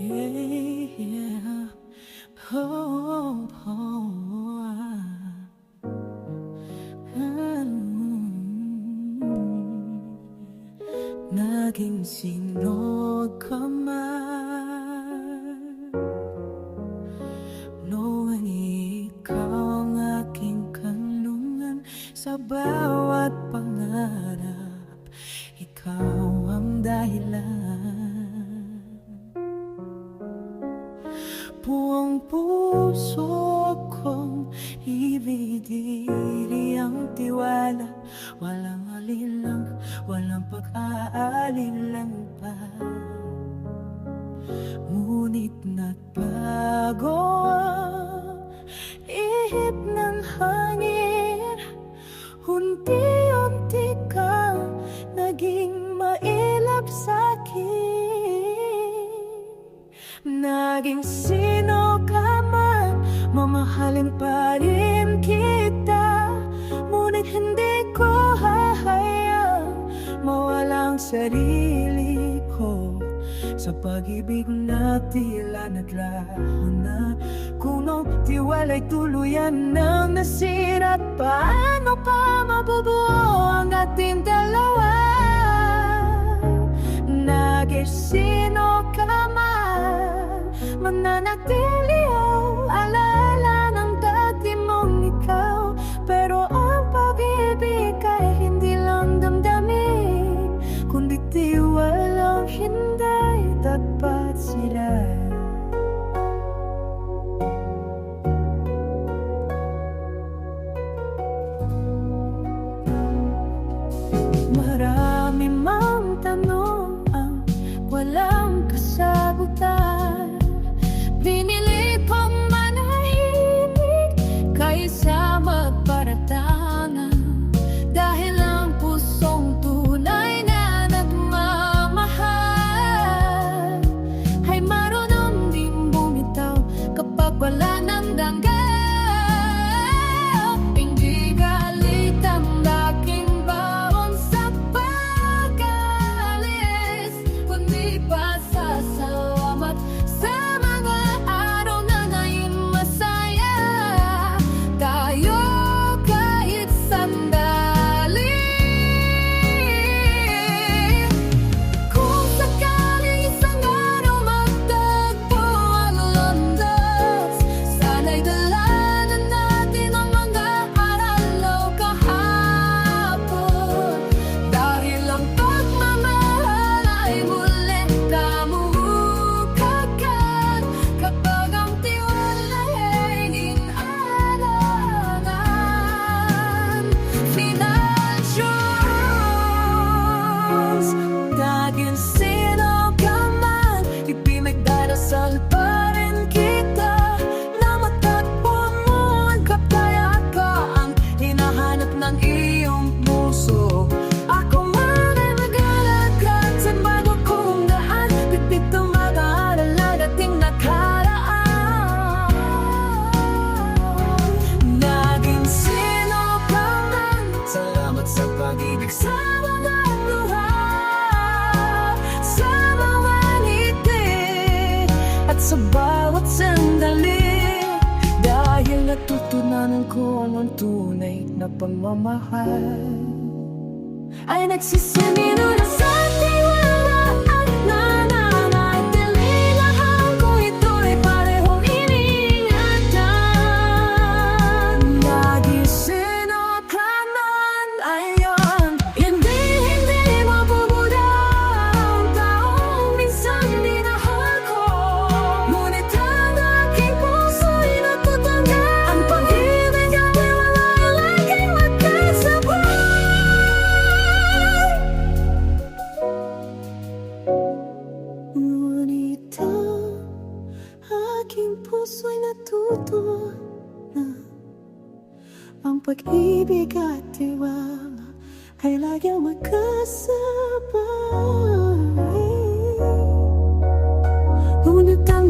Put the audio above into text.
yeah. Oh, oh, Naging sino ka man, knowing ikaw ang aking kanlungan. Sa bawat pangarap, ikaw ang dahilan. Buong puso kong ibigay ang tiwala, walang alilang, walang pag-aalilan pa. Ngunit nagbago ang ihip ng hangin, unti-unti kang naging mailap sa'kin. Naging sino ka man, mamahalin pa rin kita. Ngunit hindi ko hahayang mawala ang sarili ko sa pag-ibig na tila naglaho na. Kung ang tiwala'y tuluyan nang nasira, paano pa mabubuo ang ating dalawa? Naging sino ka man, mananatili ang alaala ng dati mong ikaw. Pero ang pag-ibig ay hindi lang damdamin, kundi tiwalang hindi dapat sila. Marami mang tanong ang walang kasagutan. Pinili kong manahimik kaysa magparatangan, dahil ang pusong tunay na nagmamahal ay marunong din bumitaw kapag wala ng danggal. Hindi galit ang aking baon sa pag-alis, kundi pasasalamat sa mga araw na naging masaya tayo kahit sandali. Kung sakaling isang araw magtagpo ang landas, sana'y dalanan natin ang mga araw kahapon, dahil ang pagmamahal ay muli kamukakan kapag ang tiwala ay inalangan. Final choice. Naging sino ka man, ipinagdarasal pa rin kita na matagpo mo ang kapayapaan, hinahanap ng iyong puso. Ako man ay mag-alagad sa bago kong daan, pipit ang mag-aaral na dating nakaraan. Naging sino ka man, salamat sa pag-ibig sa mga luha, sa mga ngiti at sa bawat sandali. Dahil natutunanan ko ang tunay na pagmamahal ay nagsisimino na sa tiwala at nananatilihan ko. Ito'y parehong iniingatan. Naging sino ka man, ayon, hindi mabubuda ang taong minsan minahal ko. Ngunit ang aking puso'y natutanda, ang pag-ibig at tiwala ay laging magkasabay. Ngunit ang aking puso'y natuto na ang pag-ibig at tiwala ay laging magkasabay. Ngunit ang